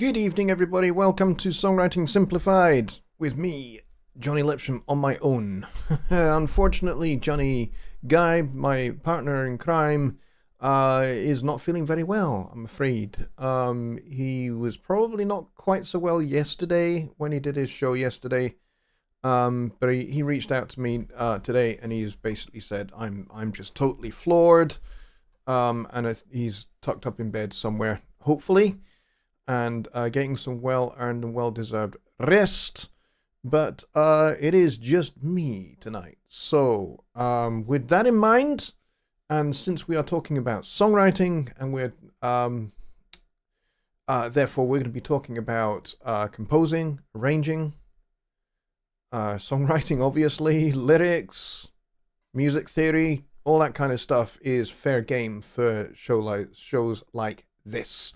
Good evening, everybody. Welcome to Songwriting Simplified with me, Jonny Lipsham, on my own. Unfortunately, Jonny Guy, my partner in crime, is not feeling very well, I'm afraid. He was probably not quite so well yesterday when he did his show yesterday. But he reached out to me today, and he's basically said, I'm just totally floored. And he's tucked up in bed somewhere, hopefully, and getting some well-earned and well-deserved rest. But it is just me tonight. So with that in mind, and since we are talking about songwriting, and we're therefore we're going to be talking about composing, arranging, songwriting, obviously, lyrics, music theory, all that kind of stuff is fair game for shows like this.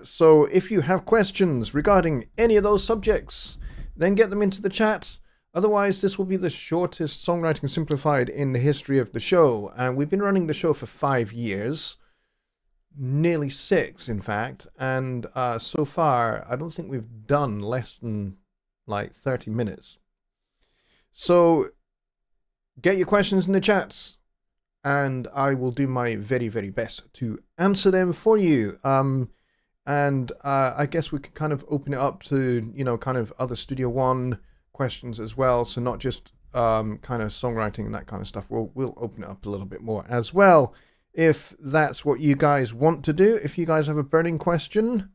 So if you have questions regarding any of those subjects, then get them into the chat. Otherwise, this will be the shortest Songwriting Simplified in the history of the show. And we've been running the show for 5 years. Nearly 6, in fact. And so far, I don't think we've done less than like 30 minutes. So get your questions in the chats, and I will do my very, very best to answer them for you. And I guess we could kind of open it up to, kind of other Studio One questions as well. So not just kind of songwriting and that kind of stuff. We'll open it up a little bit more as well, if that's what you guys want to do. If you guys have a burning question,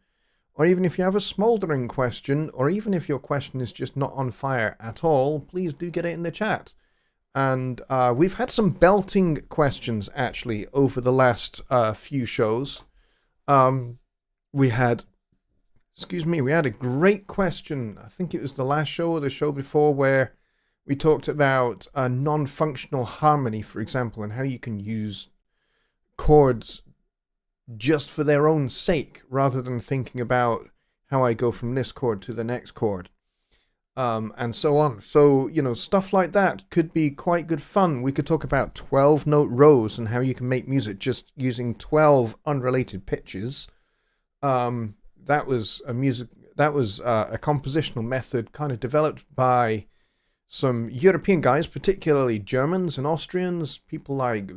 or even if you have a smoldering question, or even if your question is just not on fire at all, please do get it in the chat. And we've had some belting questions, actually, over the last few shows. We had a great question. I think it was the last show or the show before, where we talked about non-functional harmony, for example, and how you can use chords just for their own sake, rather than thinking about how I go from this chord to the next chord, and so on. So, stuff like that could be quite good fun. We could talk about 12-note rows and how you can make music just using 12 unrelated pitches. That was a compositional method kind of developed by some European guys, particularly Germans and Austrians, people like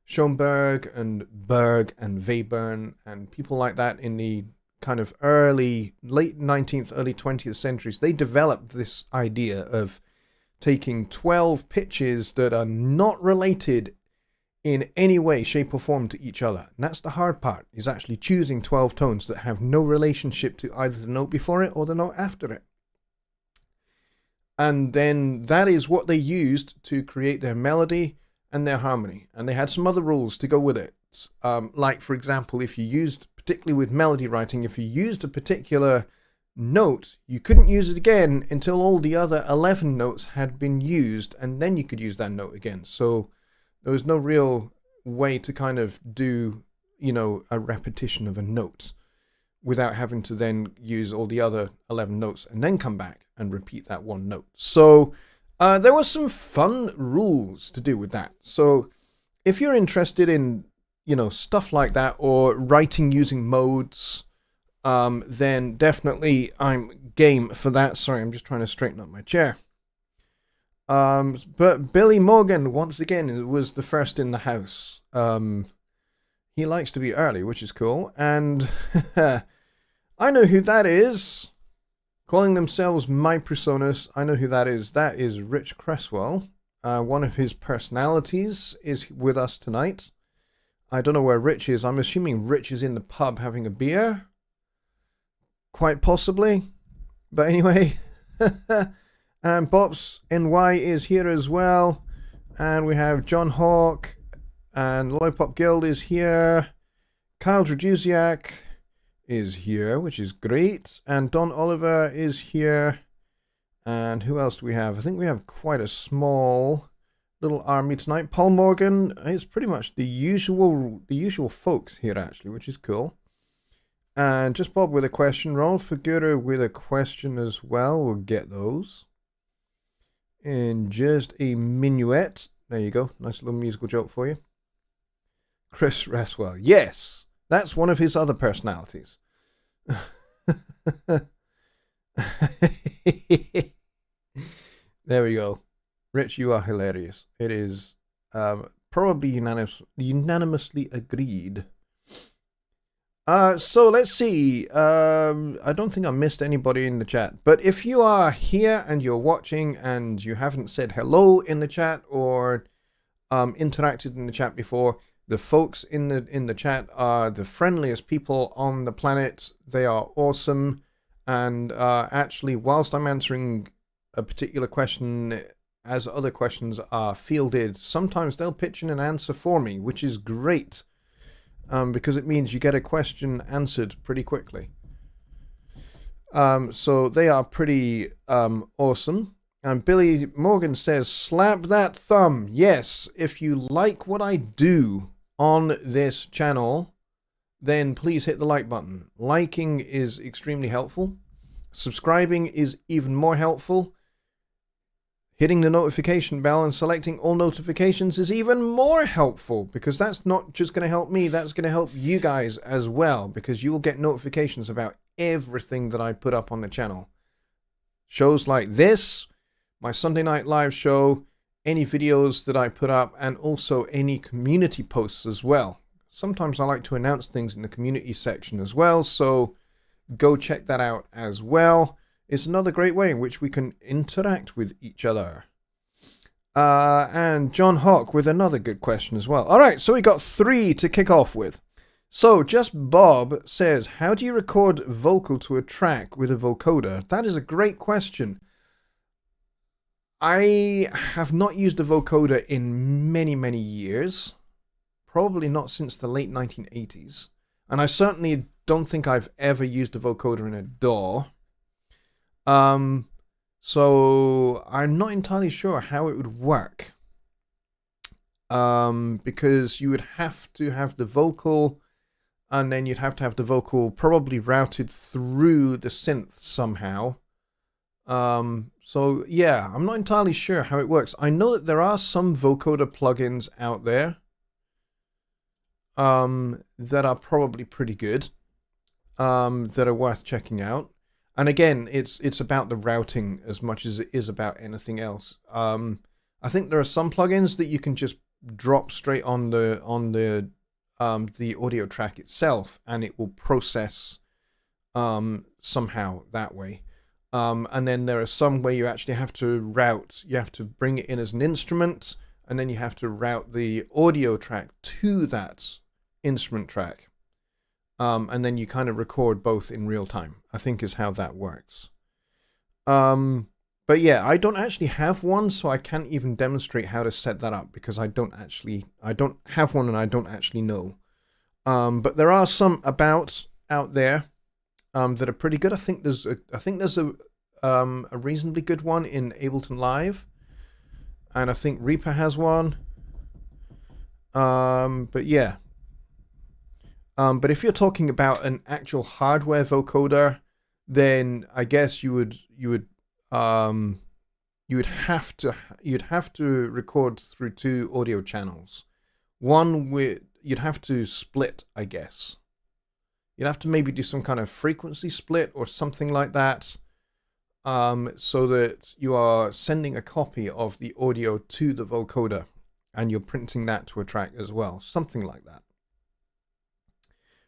Schoenberg and Berg and Webern and people like that in the kind of late 19th, early 20th centuries. They developed this idea of taking 12 pitches that are not related in any way, shape or form to each other. And that's the hard part, is actually choosing 12 tones that have no relationship to either the note before it or the note after it. And then that is what they used to create their melody and their harmony. And they had some other rules to go with it. Like, for example, if you used, particularly with melody writing, if you used a particular note, you couldn't use it again until all the other 11 notes had been used, and then you could use that note again. So there was no real way to kind of do, a repetition of a note without having to then use all the other 11 notes and then come back and repeat that one note. So there were some fun rules to do with that. So if you're interested in, stuff like that, or writing using modes, then definitely I'm game for that. Sorry, I'm just trying to straighten up my chair. But Billy Morgan, once again, was the first in the house. He likes to be early, which is cool. And I know who that is. Calling themselves My Personas. I know who that is. That is Rich Cresswell. One of his personalities is with us tonight. I don't know where Rich is. I'm assuming Rich is in the pub having a beer. Quite possibly. But anyway. And Bops NY is here as well. And we have John Hawk. And Lollipop Guild is here. Kyle Draduziak is here, which is great. And Don Oliver is here. And who else do we have? I think we have quite a small little army tonight. Paul Morgan is pretty much the usual folks here, actually, which is cool. And Just Bob with a question. Ronald Figura with a question as well. We'll get those in just a minuet. There you go. Nice little musical joke for you. Chris Raswell. Yes, that's one of his other personalities. There we go. Rich, you are hilarious. It is probably unanimously agreed. So let's see. I don't think I missed anybody in the chat. But if you are here and you're watching and you haven't said hello in the chat or interacted in the chat before, the folks in the chat are the friendliest people on the planet. They are awesome. And actually, whilst I'm answering a particular question, as other questions are fielded, sometimes they'll pitch in an answer for me, which is great. Because it means you get a question answered pretty quickly. So they are pretty awesome. And Billy Morgan says, slap that thumb. Yes, if you like what I do on this channel, then please hit the like button. Liking is extremely helpful. Subscribing is even more helpful. Hitting the notification bell and selecting all notifications is even more helpful, because that's not just going to help me, that's going to help you guys as well, because you will get notifications about everything that I put up on the channel. Shows like this, my Sunday Night Live show, any videos that I put up, and also any community posts as well. Sometimes I like to announce things in the community section as well, so go check that out as well. It's another great way in which we can interact with each other. And John Hawk with another good question as well. All right, so we got 3 to kick off with. So Just Bob says, how do you record vocal to a track with a vocoder? That is a great question. I have not used a vocoder in many, many years. Probably not since the late 1980s. And I certainly don't think I've ever used a vocoder in a DAW. So I'm not entirely sure how it would work. Because you would have to have the vocal, and then you'd have to have the vocal probably routed through the synth somehow. So yeah, I'm not entirely sure how it works. I know that there are some vocoder plugins out there, that are probably pretty good, that are worth checking out. And again, it's about the routing as much as it is about anything else. I think there are some plugins that you can just drop straight on the audio track itself, and it will process somehow that way. And then there are some where you actually have to route. You have to bring it in as an instrument, and then you have to route the audio track to that instrument track. And then you kind of record both in real time, I think is how that works. But yeah, I don't actually have one, so I can't even demonstrate how to set that up, because I don't have one and I don't actually know. But there are some out there that are pretty good. I think there's a reasonably good one in Ableton Live, and I think Reaper has one. But yeah. But if you're talking about an actual hardware vocoder, then I guess you'd have to record through 2 audio channels. One you'd have to split, I guess. You'd have to maybe do some kind of frequency split or something like that, so that you are sending a copy of the audio to the vocoder and you're printing that to a track as well, something like that.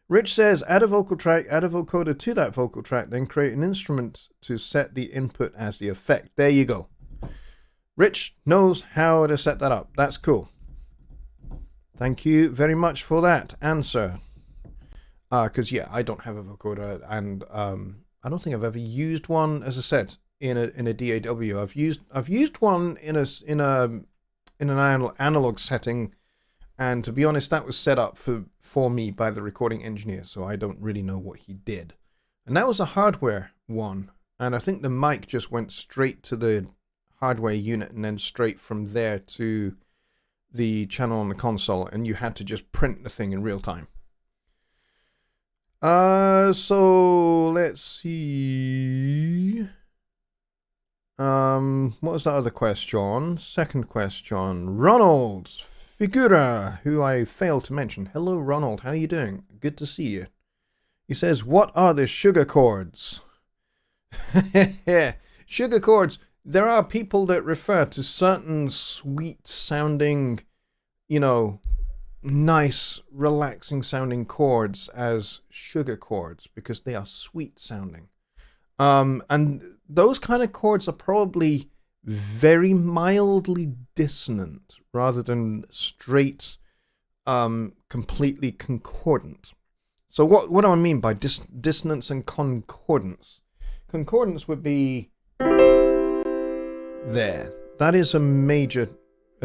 Rich says, add a vocal track, add a vocoder to that vocal track, then create an instrument to set the input as the effect. There you go. Rich knows how to set that up. That's cool. Thank you very much for that answer. Because yeah, I don't have a vocoder, and I don't think I've ever used one, as I said, in a DAW. I've used one in an analog setting. And to be honest, that was set up for me by the recording engineer, so I don't really know what he did. And that was a hardware one, and I think the mic just went straight to the hardware unit and then straight from there to the channel on the console, and you had to just print the thing in real time. So let's see. What was that other question? Second question. Ronald Figura, who I failed to mention. Hello, Ronald. How are you doing? Good to see you. He says, what are the sugar chords? Sugar chords. There are people that refer to certain sweet sounding, you know, nice, relaxing sounding chords as sugar chords because they are sweet sounding. And those kind of chords are probably very mildly dissonant rather than straight, completely concordant. So what do I mean by dissonance and concordance? Concordance would be there. That is a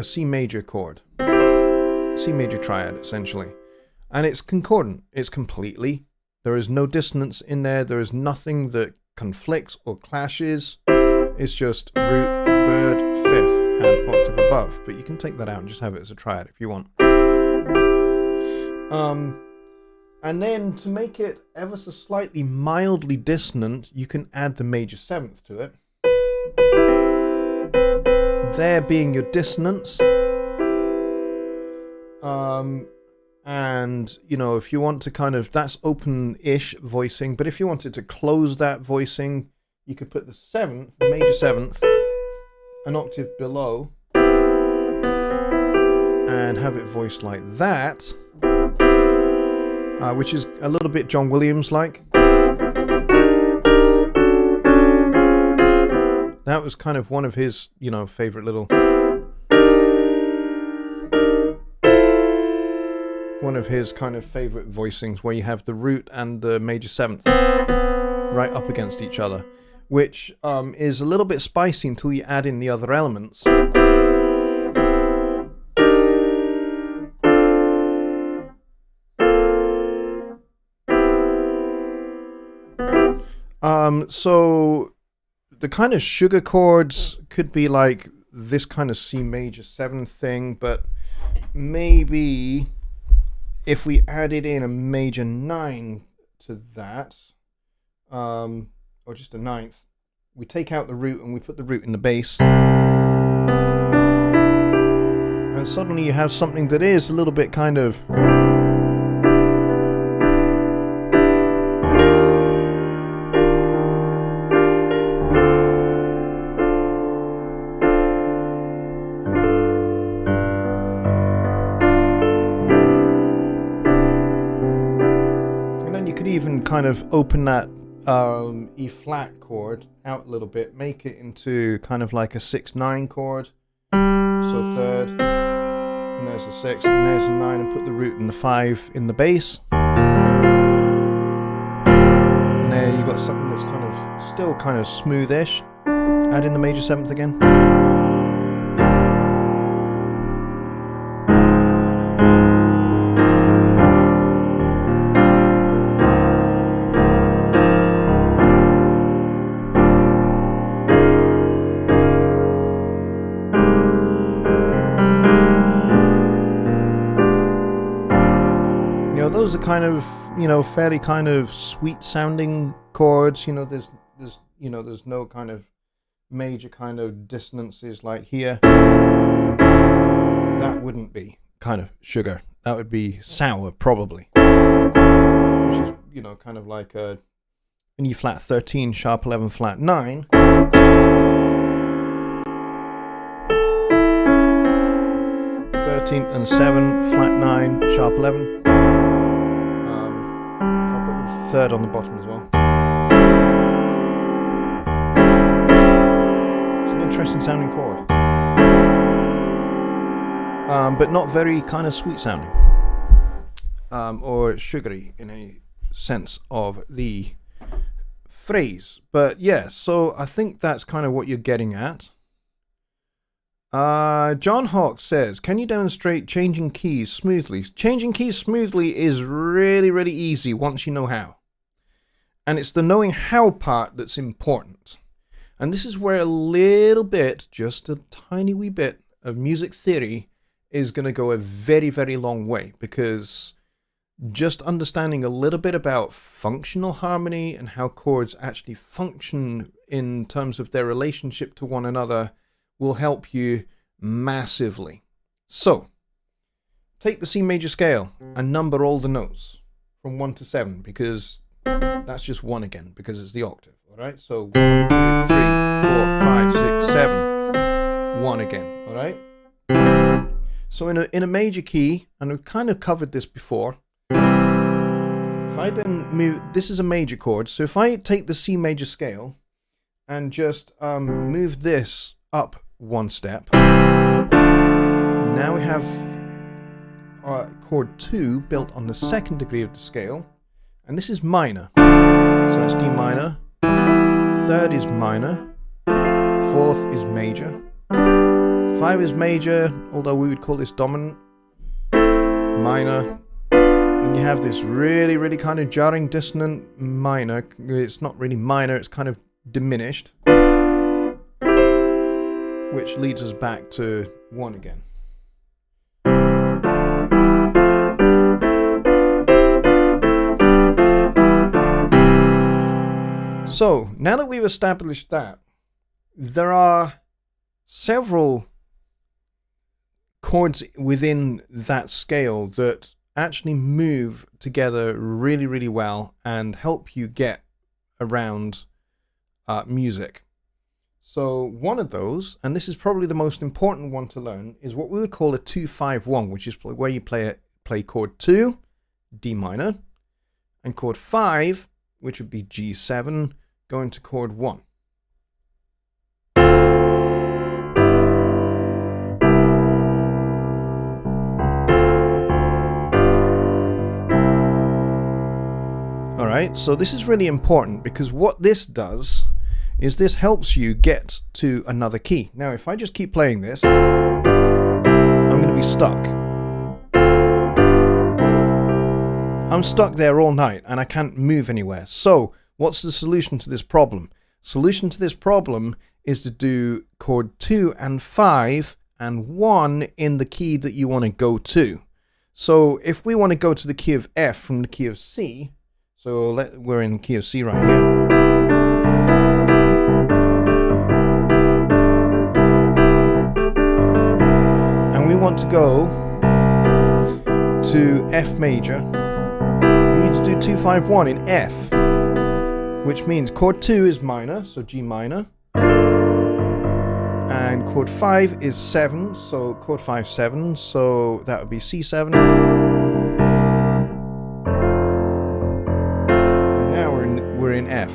C major chord. C major triad, essentially. And it's concordant. It's completely. There is no dissonance in there. There is nothing that conflicts or clashes. It's just root, third, fifth, and octave above. But you can take that out and just have it as a triad if you want. And then to make it ever so slightly mildly dissonant, you can add the major seventh to it. There being your dissonance. And, you know, if you want to kind of, that's open-ish voicing, but if you wanted to close that voicing, you could put the seventh, the major seventh, an octave below, and have it voiced like that, which is a little bit John Williams-like. That was kind of one of his, you know, favorite little... one of his kind of favorite voicings where you have the root and the major seventh right up against each other, which is a little bit spicy until you add in the other elements. So the kind of sugar chords could be like this kind of C major 7 thing, but maybe if we added in a major 9 to that, or just a ninth, we take out the root and we put the root in the bass, and suddenly you have something that is a little bit kind of even kind of open that E flat chord out a little bit, make it into kind of like a 6-9 chord. So third, and there's a 6, and there's a 9, and put the root and the 5 in the bass. And then you've got something that's kind of still kind of smoothish. Add in the major 7th again. Those are kind of, you know, fairly kind of sweet sounding chords. You know, there's no kind of major kind of dissonances like here. That wouldn't be kind of sugar. That would be sour probably. Which is, you know, kind of like an E flat 13, sharp 11, flat 9. 13th and 7, flat 9, sharp 11. Third on the bottom as well. It's an interesting sounding chord, but not very kind of sweet sounding, or sugary in any sense of the phrase. But yeah, so I think that's kind of what you're getting at. John Hawk says, can you demonstrate changing keys smoothly? Changing keys smoothly is really, really easy once you know how. And it's the knowing how part that's important. And this is where a little bit, just a tiny wee bit of music theory is going to go a very, very long way, because just understanding a little bit about functional harmony and how chords actually function in terms of their relationship to one another will help you massively. So, take the C major scale and number all the notes from 1 to 7, because That's just 1 again because it's the octave. All right, so 1, 2, 3, 4, 5, 6, 7, 1 again. All right. So in a major key, and we've kind of covered this before. If I then move, this is a major chord. So if I take the C major scale and just move this up 1 step, now we have chord 2 built on the 2nd degree of the scale, and this is minor. So that's D minor, 3rd is minor, 4th is major, 5 is major, although we would call this dominant, minor, and you have this really, really kind of jarring dissonant minor. It's not really minor, it's kind of diminished, which leads us back to 1 again. So, now that we've established that, there are several chords within that scale that actually move together really, really well and help you get around music. So one of those, and this is probably the most important one to learn, is what we would call a 2-5-1, which is where you play chord 2, D minor, and chord 5, which would be G7, going to chord 1. Alright, so this is really important because what this does is this helps you get to another key. Now if I just keep playing this, I'm going to be stuck. I'm stuck there all night and I can't move anywhere. So what's the solution to this problem? Solution to this problem is to do chord 2 and 5 and 1 in the key that you want to go to. So if we want to go to the key of F from the key of C, so we're in the key of C right here. And we want to go to F major. We need to do 2-5-1 in F, which means chord 2 is minor, so G minor. And chord 5 is 7, so chord 5 7, so that would be C7. We're in F.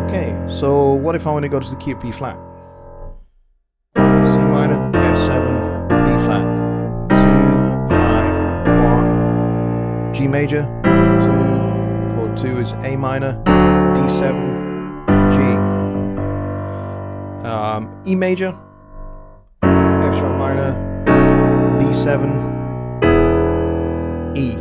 Okay, so what if I want to go to the key of B flat? C minor, F7, B flat, 2, 5, 1, G major, 2, chord 2 is A minor, D7, G, E major, F sharp minor, B7, E.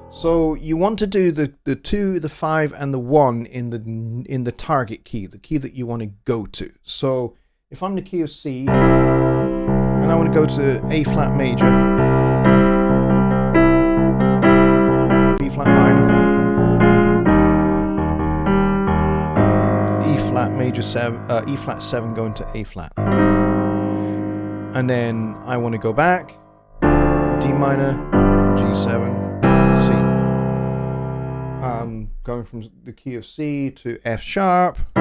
So you want to do the 2, the 5, and the 1 in the target key, the key that you want to go to. So if I'm in the key of C and I want to go to A flat major, B flat minor, E flat major 7, E flat 7 going to A flat, and then I want to go back, D minor, G7. C. Going from the key of C to F sharp, A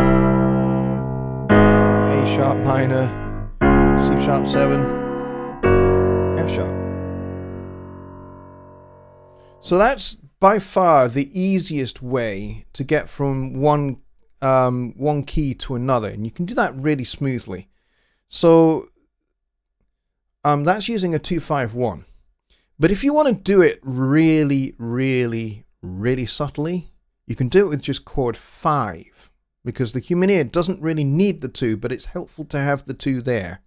sharp minor, C sharp 7, F sharp. So that's by far the easiest way to get from one key to another, and you can do that really smoothly. So that's using a 2-5-1. But if you want to do it really, really, really subtly, you can do it with just chord 5, because the human ear doesn't really need the 2, but it's helpful to have the 2 there.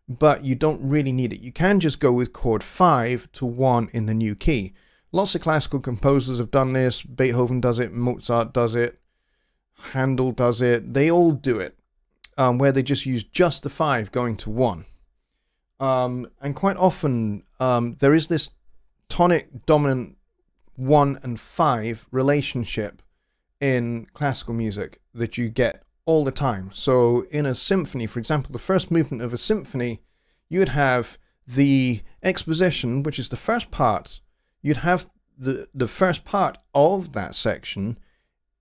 But you don't really need it. You can just go with chord 5 to 1 in the new key. Lots of classical composers have done this. Beethoven does it, Mozart does it, Handel does it. They all do it, where they just use just the 5 going to 1. And quite often there is this tonic dominant 1 and 5 relationship in classical music that you get all the time. So in a symphony, for example, the first movement of a symphony, you would have the exposition, which is the first part, you'd have the first part of that section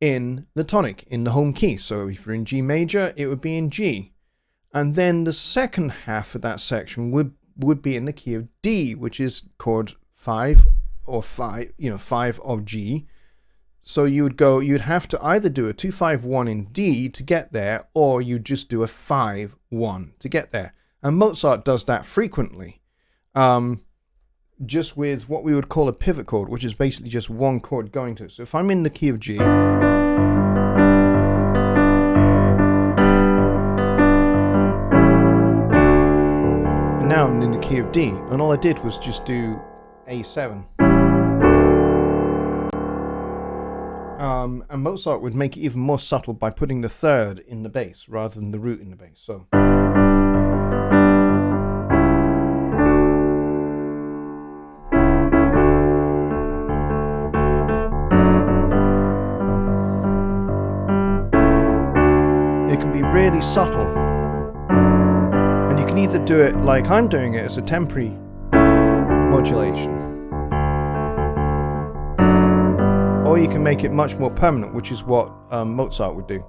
in the tonic, in the home key. So if you're in G major, it would be in G. And then the second half of that section would be in the key of D, which is chord 5 or 5, 5 of G. So you'd have to either do a 2-5-1 in D to get there, or you just do a 5-1 to get there. And Mozart does that frequently, just with what we would call a pivot chord, which is basically just one chord going to it. So if I'm in the key of G, and now I'm in the key of D, and all I did was just do A7. And Mozart would make it even more subtle by putting the third in the bass rather than the root in the bass. So it can be really subtle, and you can either do it like I'm doing it as a temporary modulation, or you can make it much more permanent, which is what Mozart would do.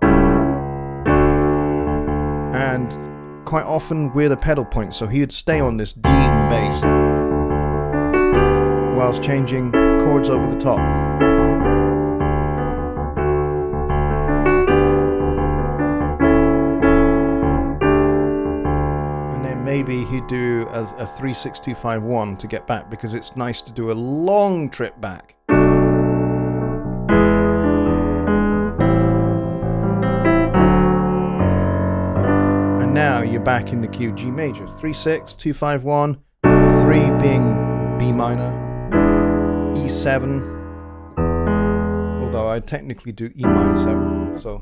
And quite often with a pedal point, so he would stay on this D in the bass whilst changing chords over the top. And then maybe he'd do a 3-6-2-5-1 to get back, because it's nice to do a long trip back. Now you're back in the key of G major. 3-6-2-5-1, 3 being B minor, E7, although I technically do E minor 7, so.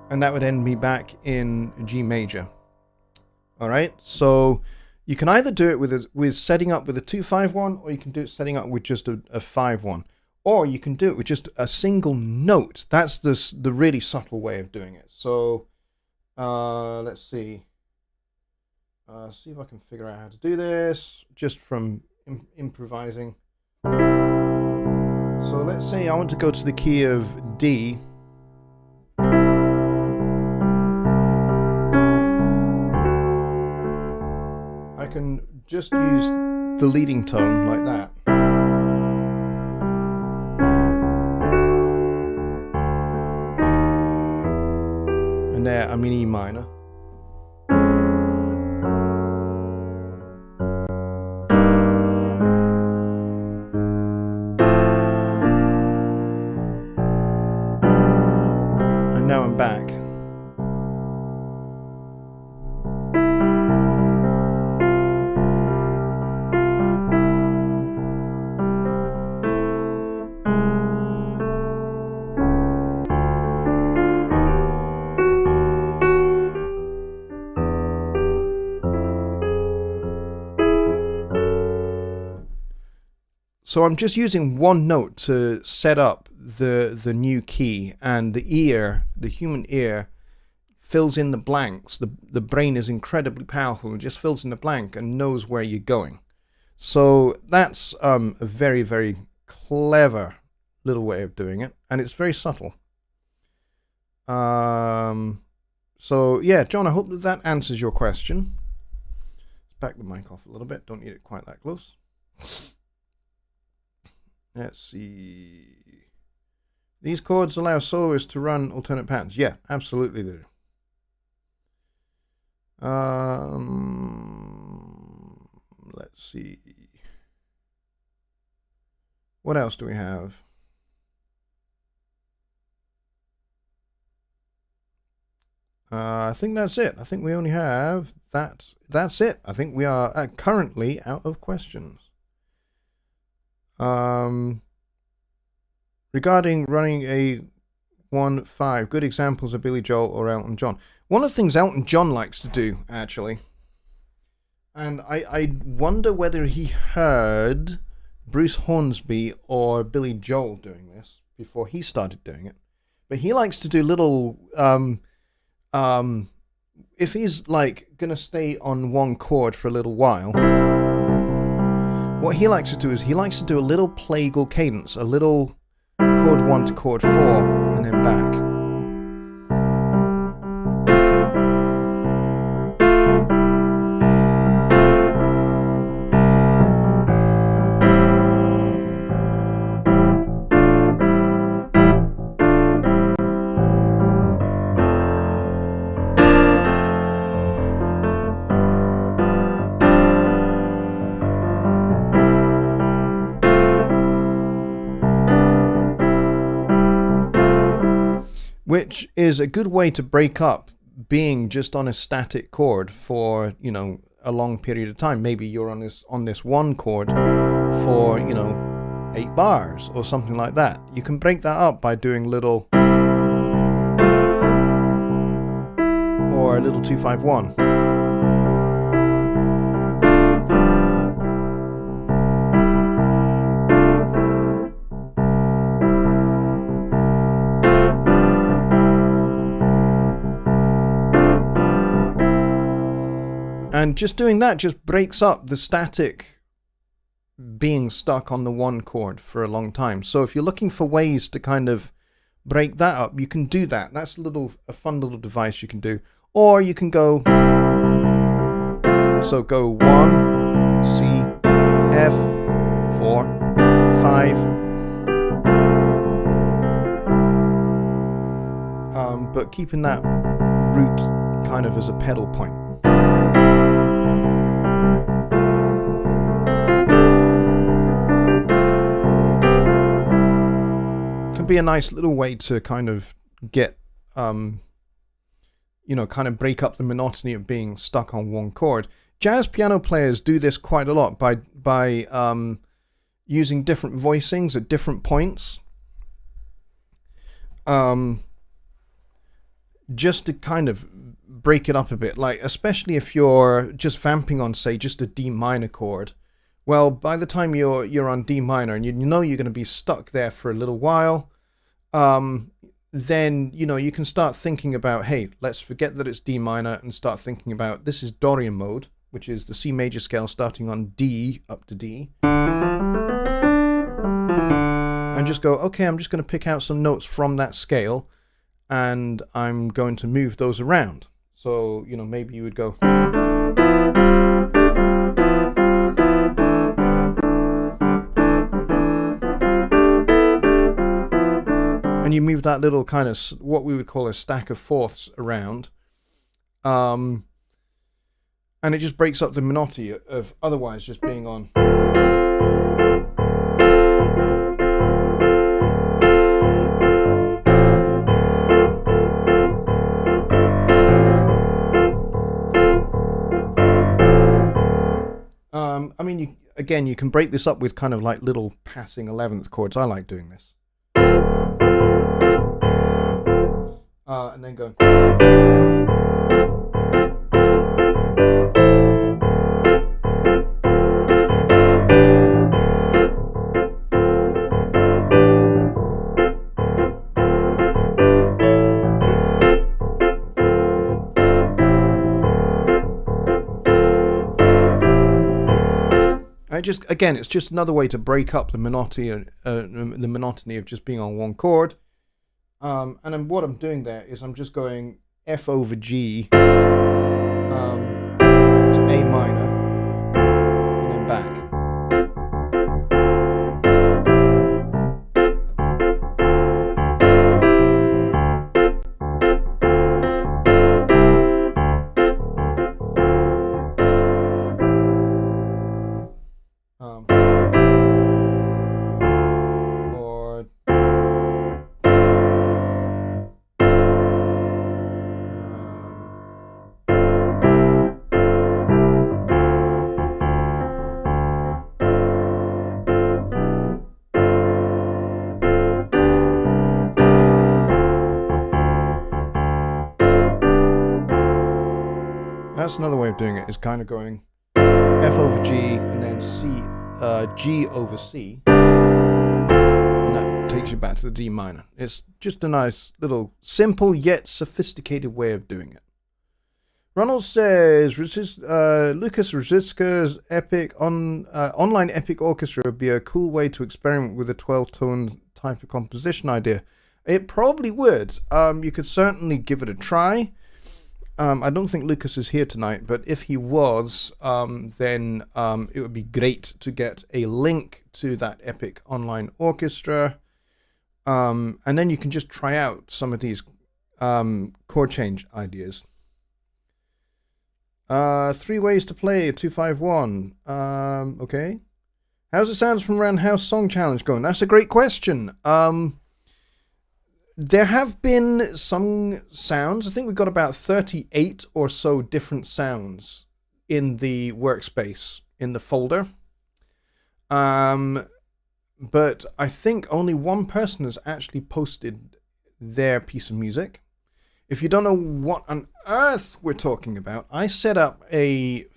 And that would end me back in G major. Alright, so you can either do it with setting up with a 2-5-1, or you can do it setting up with just a 5-1. Or you can do it with just a single note. That's the really subtle way of doing it. So let's see. See if I can figure out how to do this just from improvising. So let's say I want to go to the key of D. I can just use the leading tone like that. And there I'm in E minor. And now I'm back. So I'm just using one note to set up the new key, and the human ear, fills in the blanks. The brain is incredibly powerful and just fills in the blank and knows where you're going. So that's a very, very clever little way of doing it, and it's very subtle. So yeah, John, I hope that answers your question. Let's back the mic off a little bit. Don't need it quite that close. Let's see. These chords allow soloists to run alternate patterns. Yeah, absolutely they do. Let's see. What else do we have? I think that's it. I think we only have that. That's it. I think we are currently out of questions. Regarding running a 1-5, good examples of Billy Joel or Elton John. One of the things Elton John likes to do, actually, and I wonder whether he heard Bruce Hornsby or Billy Joel doing this before he started doing it, But he likes to do little if he's like gonna stay on one chord for a little while, what he likes to do is he likes to do a little plagal cadence, a little chord 1 to chord 4 and then back. Which is a good way to break up being just on a static chord for, you know, a long period of time. Maybe you're on this one chord for, you know, 8 bars or something like that. You can break that up by doing little or a little 2-5-1. And just doing that just breaks up the static being stuck on the one chord for a long time. So if you're looking for ways to kind of break that up, you can do that. That's a fun little device you can do. Or you can go, so go 1, C, F, 4, 5. But keeping that root kind of as a pedal point. Be a nice little way to kind of get you know, kind of break up the monotony of being stuck on one chord. Jazz piano players do this quite a lot by using different voicings at different points, just to kind of break it up a bit, like especially if you're just vamping on, say, just a D minor chord. Well, by the time you're on D minor and you know you're going to be stuck there for a little while, then, you know, you can start thinking about, hey, let's forget that it's D minor and start thinking about, this is Dorian mode, which is the C major scale starting on D up to D. And just go, okay, I'm just going to pick out some notes from that scale and I'm going to move those around. So, you know, maybe you would go... And you move that little kind of what we would call a stack of fourths around. And it just breaks up the monotony of otherwise just being on. I mean, you can break this up with kind of like little passing 11th chords. I like doing this. And then go. It's just another way to break up the monotony of just being on one chord. And then what I'm doing there is I'm just going F over G to A minor and then back. That's another way of doing it, is kind of going F over G and then C, G over C, and that takes you back to the D minor. It's just a nice little simple yet sophisticated way of doing it. Ronald says, Lucas Ruzicka's online epic orchestra would be a cool way to experiment with a 12-tone type of composition idea. It probably would. You could certainly give it a try. I don't think Lucas is here tonight, but if he was, then it would be great to get a link to that epic online orchestra. And then you can just try out some of these chord change ideas. 3 ways to play a 251. Okay. How's the Sounds from Roundhouse Song Challenge going? That's a great question. There have been some sounds. I think we've got about 38 or so different sounds in the workspace, in the folder. But I think only one person has actually posted their piece of music. If you don't know what on earth we're talking about, I set up a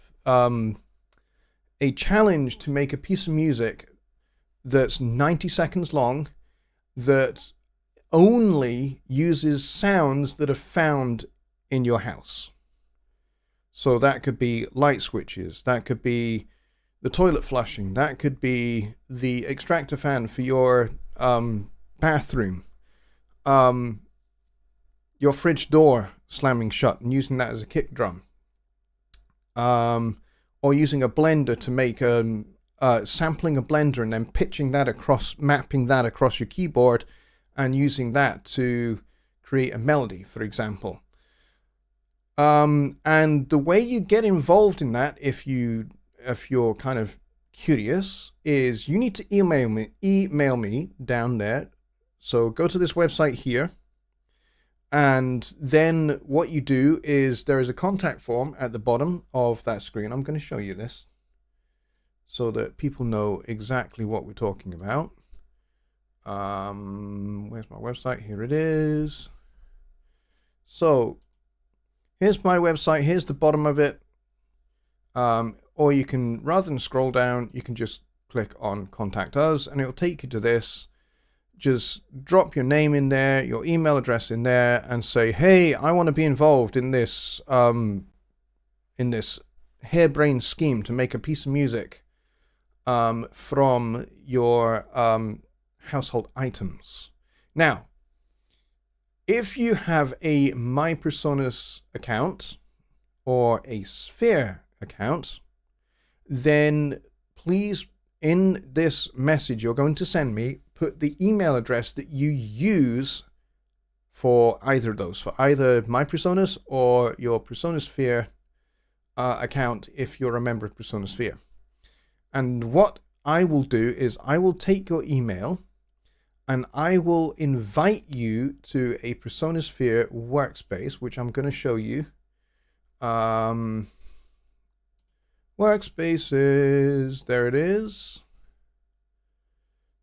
challenge to make a piece of music that's 90 seconds long that only uses sounds that are found in your house. So that could be light switches, that could be the toilet flushing, that could be the extractor fan for your bathroom, your fridge door slamming shut and using that as a kick drum, or using a blender to make sampling a blender and then pitching that across, mapping that across your keyboard and using that to create a melody, for example. And the way you get involved in that, if you're kind of curious, is you need to email me down there. So go to this website here, and then what you do is there is a contact form at the bottom of that screen. I'm going to show you this so that people know exactly what we're talking about. Where's my website? Here it is. So here's my website. Here's the bottom of it. Or you can, rather than scroll down, you can just click on Contact Us and it'll take you to this. Just drop your name in there, your email address in there, and say, hey, I want to be involved in this harebrained scheme to make a piece of music from your household items. Now, if you have a My Personas account or a Sphere account, then please, in this message you're going to send me, put the email address that you use for either of those, for either My Personas or your Personasphere account if you're a member of Personasphere. And what I will do is I will take your email and I will invite you to a Personasphere workspace, which I'm going to show you. Workspaces, there it is.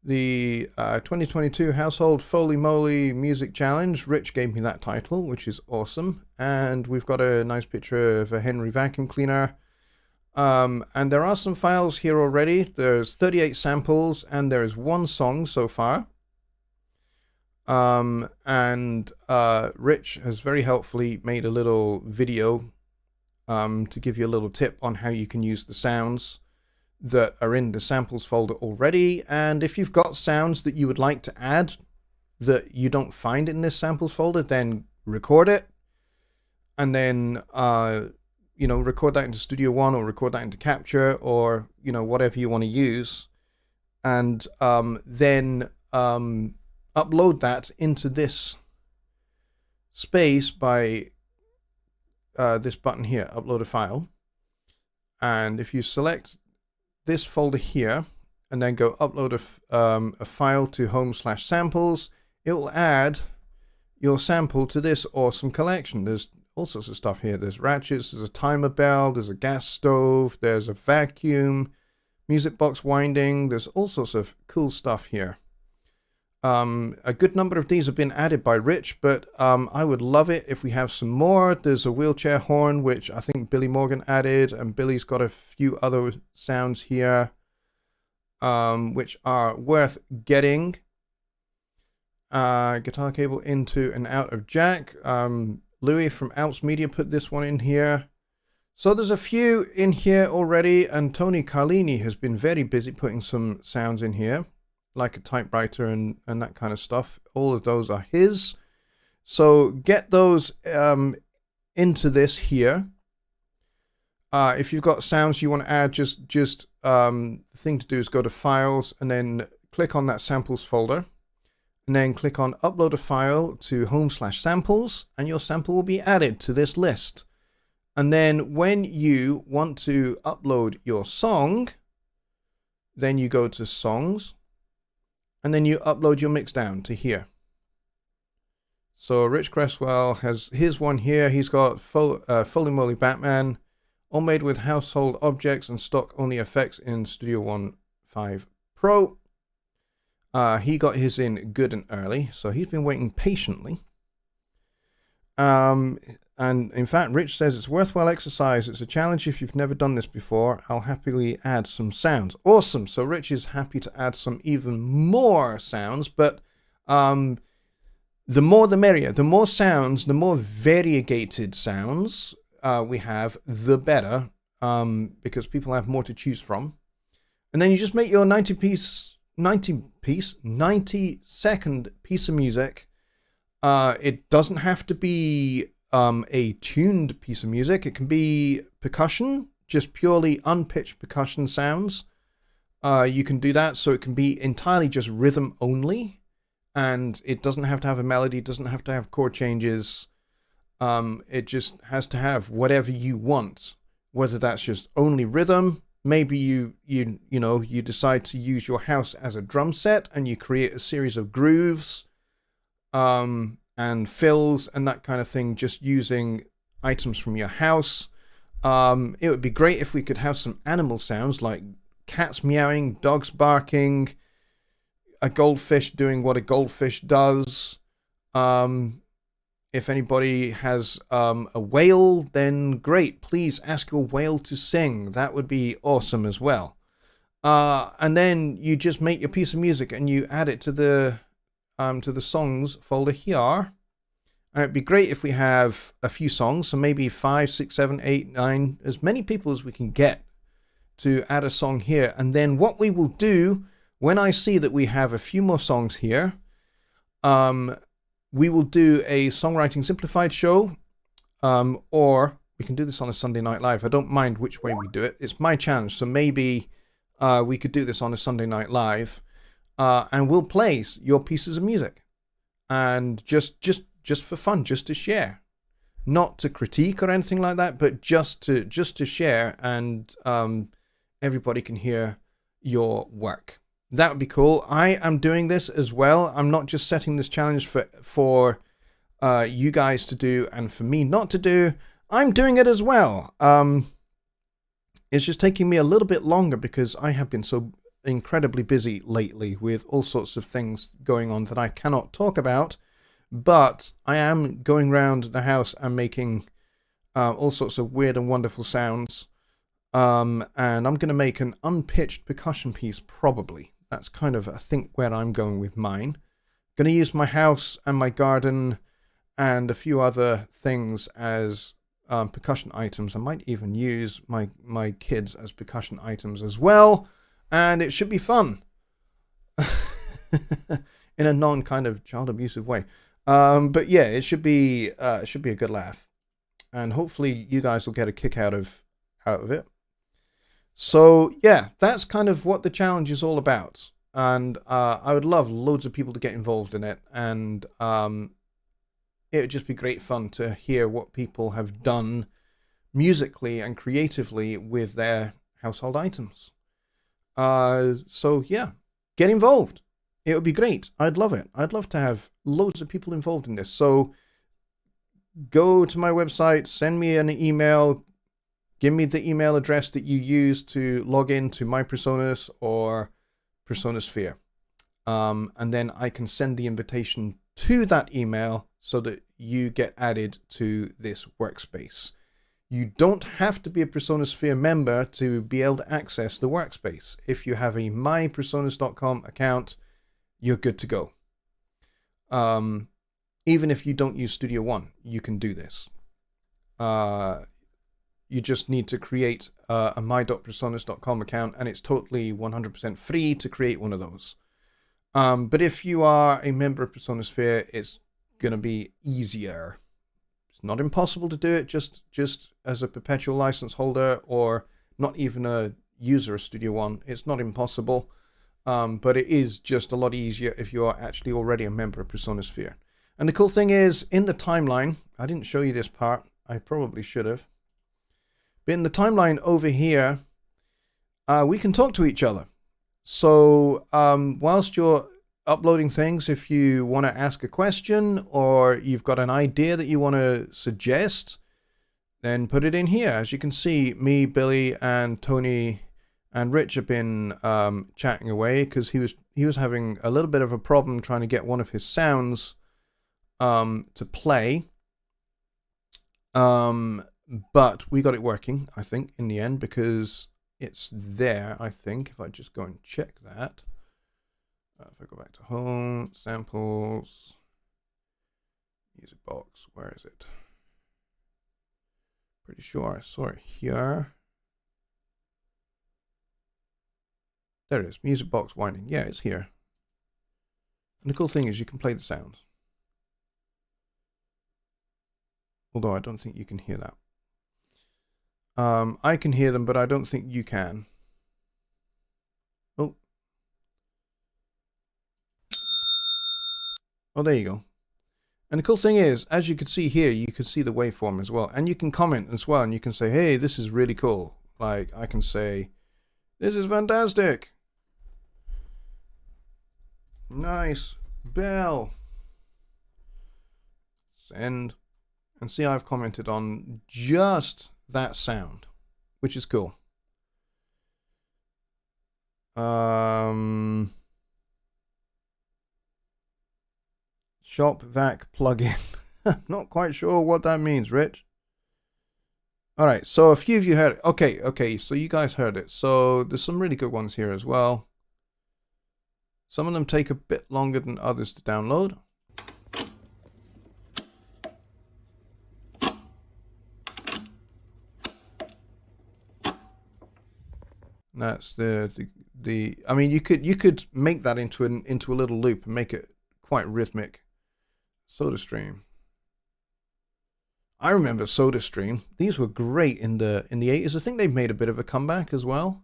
The 2022 Household Foley Moly Music Challenge. Rich gave me that title, which is awesome. And we've got a nice picture of a Henry vacuum cleaner. And there are some files here already. There's 38 samples and there is one song so far. And Rich has very helpfully made a little video to give you a little tip on how you can use the sounds that are in the samples folder already. And if you've got sounds that you would like to add that you don't find in this samples folder, then record it and then record that into Studio One or record that into Capture or whatever you want to use, and then upload that into this space by this button here, upload a file. And if you select this folder here and then go upload a file to home/samples, it will add your sample to this awesome collection. There's all sorts of stuff here. There's ratchets, there's a timer bell, there's a gas stove, there's a vacuum, music box winding, there's all sorts of cool stuff here. A good number of these have been added by Rich, but I would love it if we have some more. There's a wheelchair horn, which I think Billy Morgan added, and Billy's got a few other sounds here, which are worth getting. guitar cable into and out of jack. Louis from Alps Media put this one in here. So there's a few in here already, and Tony Carlini has been very busy putting some sounds in here, like a typewriter and that kind of stuff. All of those are his. So get those into this here. If you've got sounds you want to add, the thing to do is go to Files and then click on that Samples folder. And then click on Upload a File to Home/Samples, and your sample will be added to this list. And then when you want to upload your song, then you go to Songs, and then you upload your mix down to here. So Rich Cresswell has his one here. He's got Foley Moley Batman, all made with household objects and stock only effects in Studio One 5 Pro. He got his in good and early, so he's been waiting patiently. And in fact, Rich says it's worthwhile exercise. It's a challenge if you've never done this before. I'll happily add some sounds. Awesome. So Rich is happy to add some even more sounds, but the more the merrier. The more sounds, the more variegated sounds we have, the better, because people have more to choose from. And then you just make your 90-second piece of music. It doesn't have to be a tuned piece of music. It can be percussion, just purely unpitched percussion sounds. You can do that, so it can be entirely just rhythm only, and it doesn't have to have a melody, doesn't have to have chord changes. It just has to have whatever you want, whether that's just only rhythm. Maybe you decide to use your house as a drum set and you create a series of grooves and fills and that kind of thing, just using items from your house. It would be great if we could have some animal sounds like cats meowing, dogs barking, a goldfish doing what a goldfish does. If anybody has a whale, then great. Please ask your whale to sing. That would be awesome as well. And then you just make your piece of music and you add it to the songs folder here. And it'd be great if we have a few songs, so maybe 5, 6, 7, 8, 9, as many people as we can get to add a song here. And then what we will do when I see that we have a few more songs here, we will do a Songwriting Simplified show, or we can do this on a Sunday Night Live. I don't mind which way we do it. It's my challenge, so maybe we could do this on a Sunday Night Live, and we'll play your pieces of music, and just for fun, just to share, not to critique or anything like that, but just to share, and everybody can hear your work. That would be cool. I am doing this as well. I'm not just setting this challenge for you guys to do and for me not to do. I'm doing it as well. It's just taking me a little bit longer because I have been so incredibly busy lately with all sorts of things going on that I cannot talk about. But I am going around the house and making all sorts of weird and wonderful sounds. And I'm going to make an unpitched percussion piece probably. That's kind of, I think, where I'm going with mine. Going to use my house and my garden and a few other things as percussion items. I might even use my kids as percussion items as well. And it should be fun. In a non-kind of child abusive way. But yeah, it should be a good laugh. And hopefully you guys will get a kick out of it. So yeah, that's kind of what the challenge is all about. And I would love loads of people to get involved in it. And it would just be great fun to hear what people have done musically and creatively with their household items. So yeah, get involved. It would be great. I'd love it. I'd love to have loads of people involved in this. So go to my website, send me an email. Give me the email address that you use to log into My Personas or Personasphere. And then I can send the invitation to that email so that you get added to this workspace. You don't have to be a Personasphere member to be able to access the workspace. If you have a mypersonas.com account, you're good to go. Even if you don't use Studio One, you can do this. You just need to create a my.presonus.com account, and it's totally 100% free to create one of those. But if you are a member of Presonisphere, it's going to be easier. It's not impossible to do it just as a perpetual license holder or not even a user of Studio One. It's not impossible, but it is just a lot easier if you are actually already a member of Presonisphere. And the cool thing is, in the timeline, I didn't show you this part. I probably should have. But in the timeline over here, we can talk to each other. So whilst you're uploading things, if you want to ask a question or you've got an idea that you want to suggest, then put it in here. As you can see, me, Billy, and Tony and Rich have been chatting away because he was having a little bit of a problem trying to get one of his sounds to play. But we got it working, I think, in the end, because it's there, I think. If I just go and check that. If I go back to home, samples, music box, where is it? Pretty sure I saw it here. There it is, music box winding. Yeah, it's here. And the cool thing is you can play the sounds. Although I don't think you can hear that. I can hear them, but I don't think you can. Oh. Oh, there you go. And the cool thing is, as you can see here, you can see the waveform as well. And you can comment as well, and you can say, hey, this is really cool. Like, I can say, this is fantastic. Nice. Bell. Send. And see, I've commented on just that sound, which is cool. Shop vac plugin. Not quite sure what that means, Rich. All right, so a few of you heard it. Okay, so you guys heard it. So there's some really good ones here as well. Some of them take a bit longer than others to download. That's the I mean, you could make that into a little loop and make it quite rhythmic. SodaStream. I remember SodaStream. These were great in the 80s. I think they've made a bit of a comeback as well.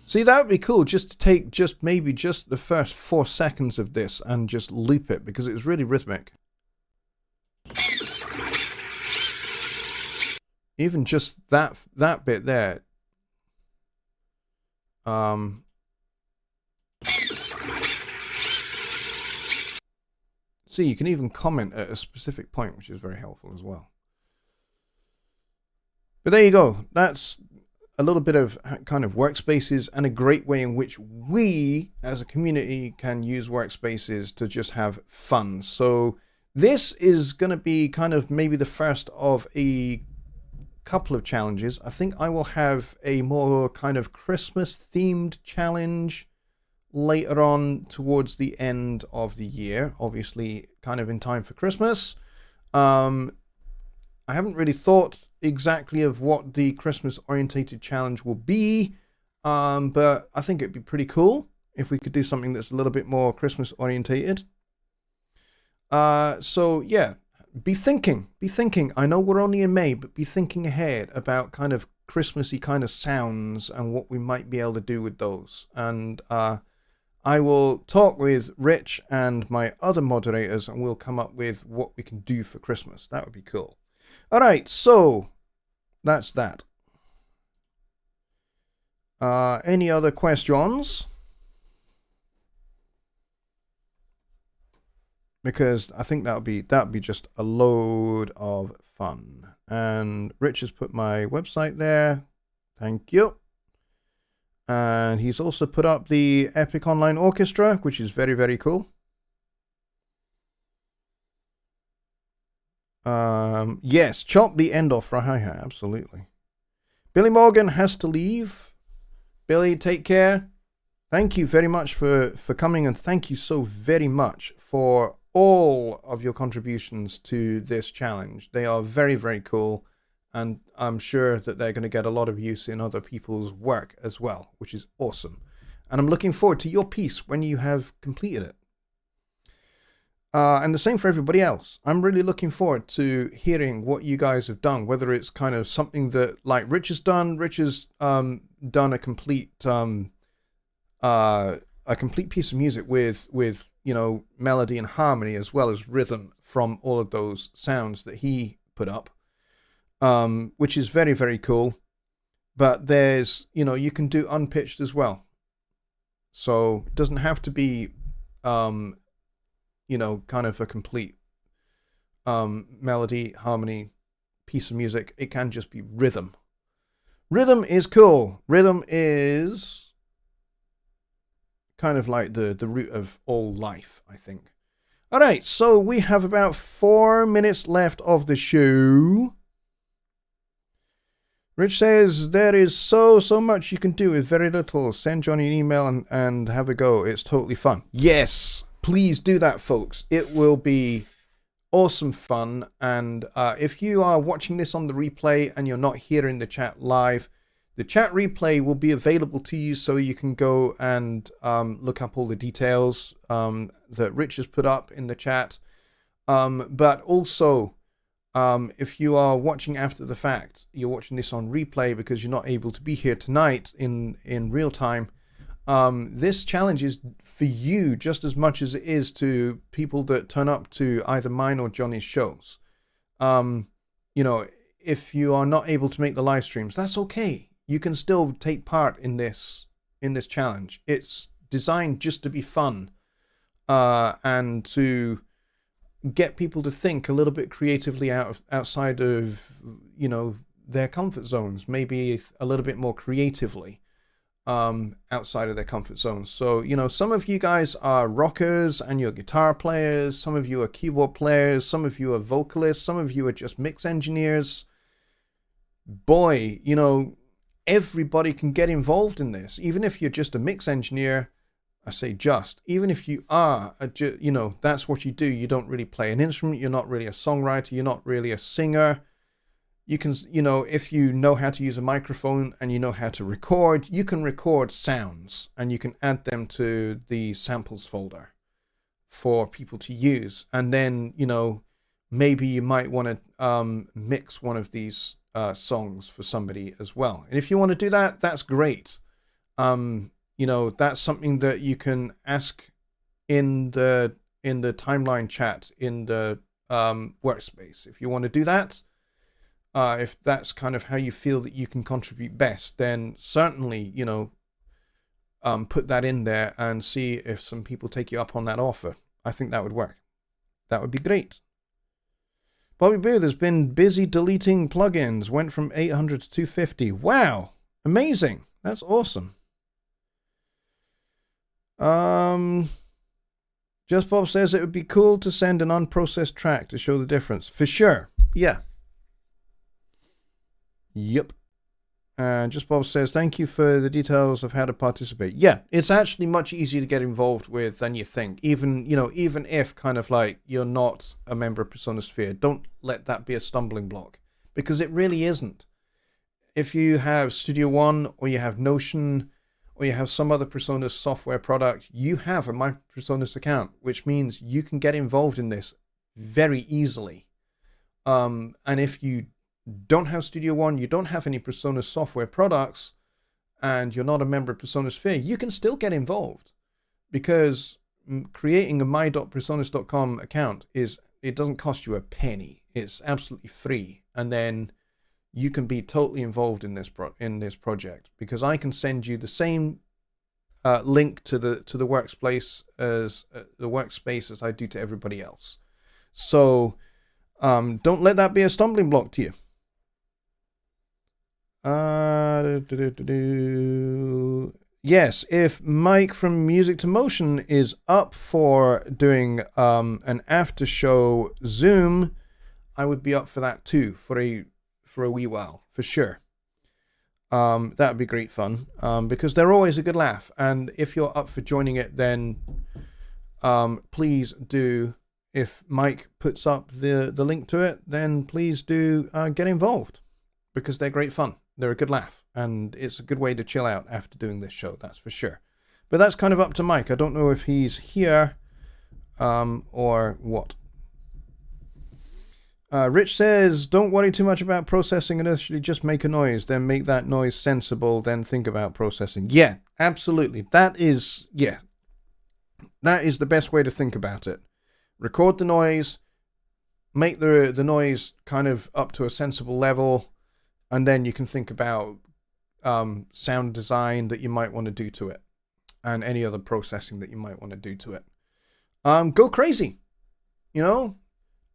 See, that would be cool, just to take maybe the first 4 seconds of this and just loop it, because it was really rhythmic. Even just that bit there. See, you can even comment at a specific point, which is very helpful as well. But there you go. That's a little bit of kind of workspaces, and a great way in which we as a community can use workspaces to just have fun. So this is going to be kind of maybe the first of a couple of challenges. I think I will have a more kind of Christmas themed challenge later on towards the end of the year, obviously kind of in time for Christmas. I haven't really thought exactly of what the Christmas orientated challenge will be, but I think it'd be pretty cool if we could do something that's a little bit more Christmas orientated. So yeah, be thinking. I know we're only in May, but be thinking ahead about kind of Christmassy kind of sounds and what we might be able to do with those. And I will talk with Rich and my other moderators, and we'll come up with what we can do for Christmas. That would be cool. All right, so that's that. Any other questions? Because I think that'd be just a load of fun. And Rich has put my website there. Thank you. And he's also put up the Epic Online Orchestra, which is very, very cool. Yes, chop the end off for a hi-hat, absolutely. Billy Morgan has to leave. Billy, take care. Thank you very much for coming, and thank you so very much for all of your contributions to this challenge. They are very, very cool, and I'm sure that they're going to get a lot of use in other people's work as well, which is awesome. And I'm looking forward to your piece when you have completed it. And the same for everybody else. I'm really looking forward to hearing what you guys have done, whether it's kind of something that, like Rich has done. Rich has done a complete piece of music with melody and harmony as well as rhythm from all of those sounds that he put up, which is very, very cool. But there's, you can do unpitched as well. So it doesn't have to be, kind of a complete melody, harmony piece of music. It can just be rhythm. Rhythm is cool. Rhythm is kind of like the root of all life, I think. All right, so we have about 4 minutes left of the show. Rich says, there is so much you can do with very little. Send Jonny an email and have a go. It's totally fun. Yes, please do that, folks. It will be awesome fun. And if you are watching this on the replay and you're not here in the chat live, the chat replay will be available to you so you can go and look up all the details that Rich has put up in the chat. But also, if you are watching after the fact, you're watching this on replay because you're not able to be here tonight in real time, this challenge is for you just as much as it is to people that turn up to either mine or Jonny's shows. If you are not able to make the live streams, that's okay. You can still take part in this challenge. It's designed just to be fun and to get people to think a little bit creatively outside of their comfort zones, maybe a little bit more creatively outside of their comfort zones. So some of you guys are rockers and you're guitar players, some of you are keyboard players, some of you are vocalists, some of you are just mix engineers. Boy, everybody can get involved in this. Even if you're just a mix engineer, I say just, even if you are, that's what you do. You don't really play an instrument. You're not really a songwriter. You're not really a singer. You can, if you know how to use a microphone and you know how to record, you can record sounds and you can add them to the samples folder for people to use. And then, maybe you might want to mix one of these songs for somebody as well. And if you want to do that, that's great. That's something that you can ask in the timeline chat in the workspace. If you want to do that, if that's kind of how you feel that you can contribute best, then certainly, put that in there and see if some people take you up on that offer. I think that would work. That would be great. Bobby Booth has been busy deleting plugins. Went from 800 to 250. Wow. Amazing. That's awesome. Just Bob says it would be cool to send an unprocessed track to show the difference. For sure. Yeah. Yep. And Just Bob says, thank you for the details of how to participate. Yeah, it's actually much easier to get involved with than you think. Even if kind of like you're not a member of Personosphere, don't let that be a stumbling block, because it really isn't. If you have Studio One or you have Notion or you have some other Presonus software product, you have a My Presonus account, which means you can get involved in this very easily. And if you don't have Studio One, you don't have any Presonus software products, and you're not a member of Personosphere, you can still get involved, because creating a my.presonus.com account it doesn't cost you a penny. It's absolutely free, and then you can be totally involved in this project, because I can send you the same link to the workspace as I do to everybody else. So don't let that be a stumbling block to you. Yes, if Mike from Music to Motion is up for doing an after show Zoom, I would be up for that too for a wee while, for sure. That would be great fun, because they're always a good laugh. And if you're up for joining it, then please do. If Mike puts up the link to it, then please do get involved, because they're great fun. They're a good laugh, and it's a good way to chill out after doing this show, that's for sure. But that's kind of up to Mike. I don't know if he's here or what. Rich says, don't worry too much about processing initially, just make a noise, then make that noise sensible, then think about processing. Yeah, absolutely. That is the best way to think about it. Record the noise, make the noise kind of up to a sensible level, and then you can think about sound design that you might want to do to it, and any other processing that you might want to do to it. Go crazy,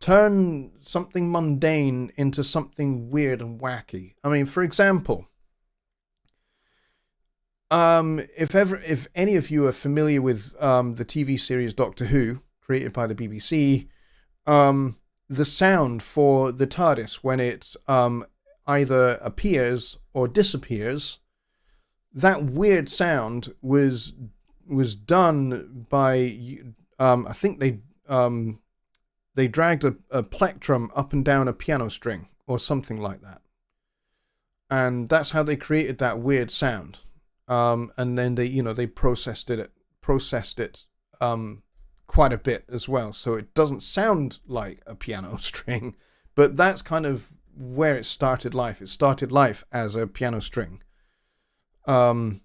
turn something mundane into something weird and wacky. I mean, for example, if any of you are familiar with the TV series Doctor Who, created by the BBC, the sound for the TARDIS when it either appears or disappears, that weird sound was done by I think they dragged a plectrum up and down a piano string or something like that, and that's how they created that weird sound. And then they processed it quite a bit as well, so it doesn't sound like a piano string, but that's kind of where it started life. It started life as a piano string. So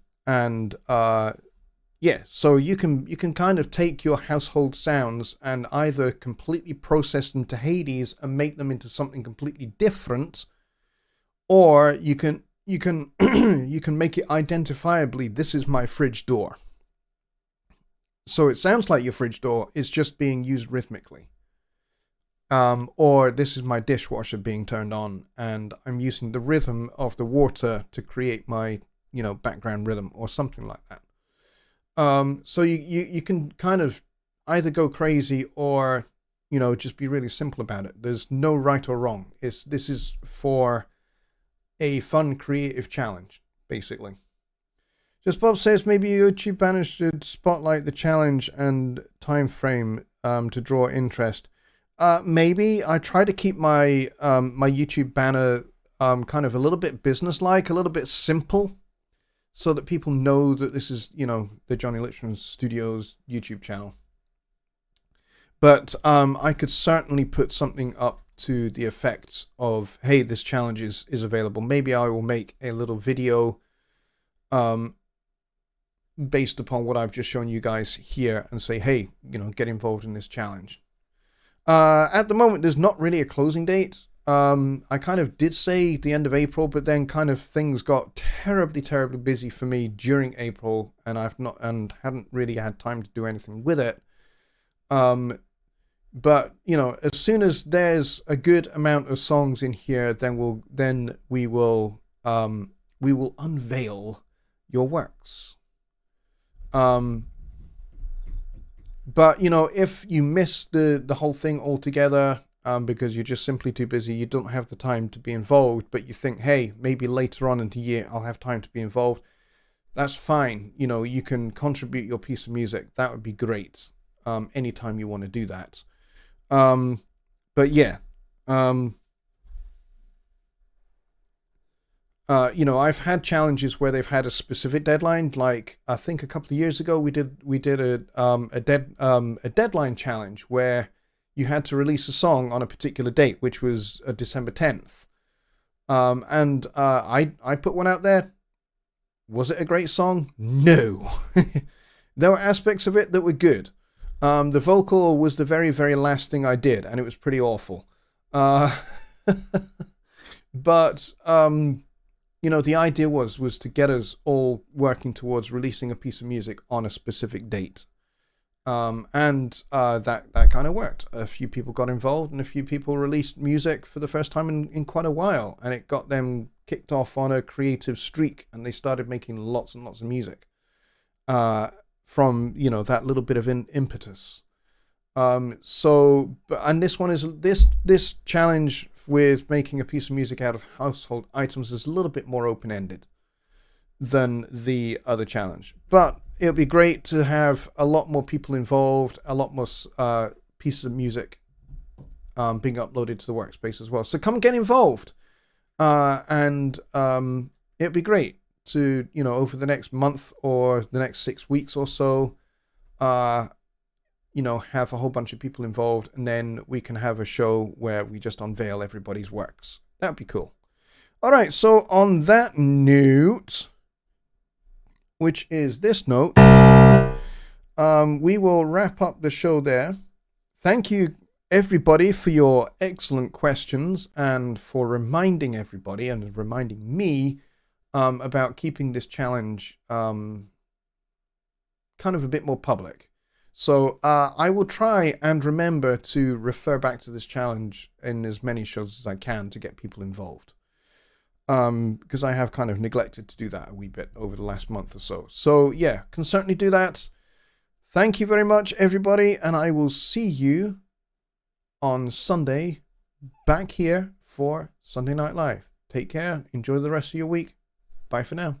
you can kind of take your household sounds and either completely process them to Hades and make them into something completely different, or you can you can make it identifiably, this is my fridge door. So it sounds like your fridge door is just being used rhythmically. Or this is my dishwasher being turned on and I'm using the rhythm of the water to create my, background rhythm or something like that. So you can kind of either go crazy or, just be really simple about it. There's no right or wrong. This is for a fun, creative challenge, basically. Just Bob says maybe YouTube banners should spotlight the challenge and time frame to draw interest. Maybe I try to keep my my YouTube banner kind of a little bit businesslike, a little bit simple, so that people know that this is, the Jonny Lipsham Studios YouTube channel. But I could certainly put something up to the effects of, hey, this challenge is available. Maybe I will make a little video based upon what I've just shown you guys here and say, hey, get involved in this challenge. At the moment, there's not really a closing date. I kind of did say the end of April, but then kind of things got terribly, terribly busy for me during April, and hadn't really had time to do anything with it. But as soon as there's a good amount of songs in here, then we will unveil your works. But if you miss the whole thing altogether, because you're just simply too busy, you don't have the time to be involved, but you think, hey, maybe later on in the year I'll have time to be involved, that's fine. You can contribute your piece of music. That would be great. Anytime you want to do that. But yeah, I've had challenges where they've had a specific deadline. Like I think a couple of years ago, we did a deadline challenge where you had to release a song on a particular date, which was December 10th. And I put one out there. Was it a great song? No. There were aspects of it that were good. The vocal was the very, very last thing I did, and it was pretty awful. But the idea was to get us all working towards releasing a piece of music on a specific date. And that kind of worked. A few people got involved, and a few people released music for the first time in quite a while, and it got them kicked off on a creative streak, and they started making lots and lots of music from that little bit of impetus. And this one is this challenge with making a piece of music out of household items is a little bit more open-ended than the other challenge. But it'll be great to have a lot more people involved, a lot more pieces of music being uploaded to the workspace as well. So come get involved. And it'll be great to, over the next month or the next 6 weeks or so, have a whole bunch of people involved, and then we can have a show where we just unveil everybody's works. That'd be cool. All right, so on that note, which is this note, we will wrap up the show there. Thank you, everybody, for your excellent questions and for reminding everybody and reminding me about keeping this challenge kind of a bit more public. So I will try and remember to refer back to this challenge in as many shows as I can to get people involved. Because I have kind of neglected to do that a wee bit over the last month or so. So yeah, can certainly do that. Thank you very much, everybody, and I will see you on Sunday back here for Sunday Night Live. Take care. Enjoy the rest of your week. Bye for now.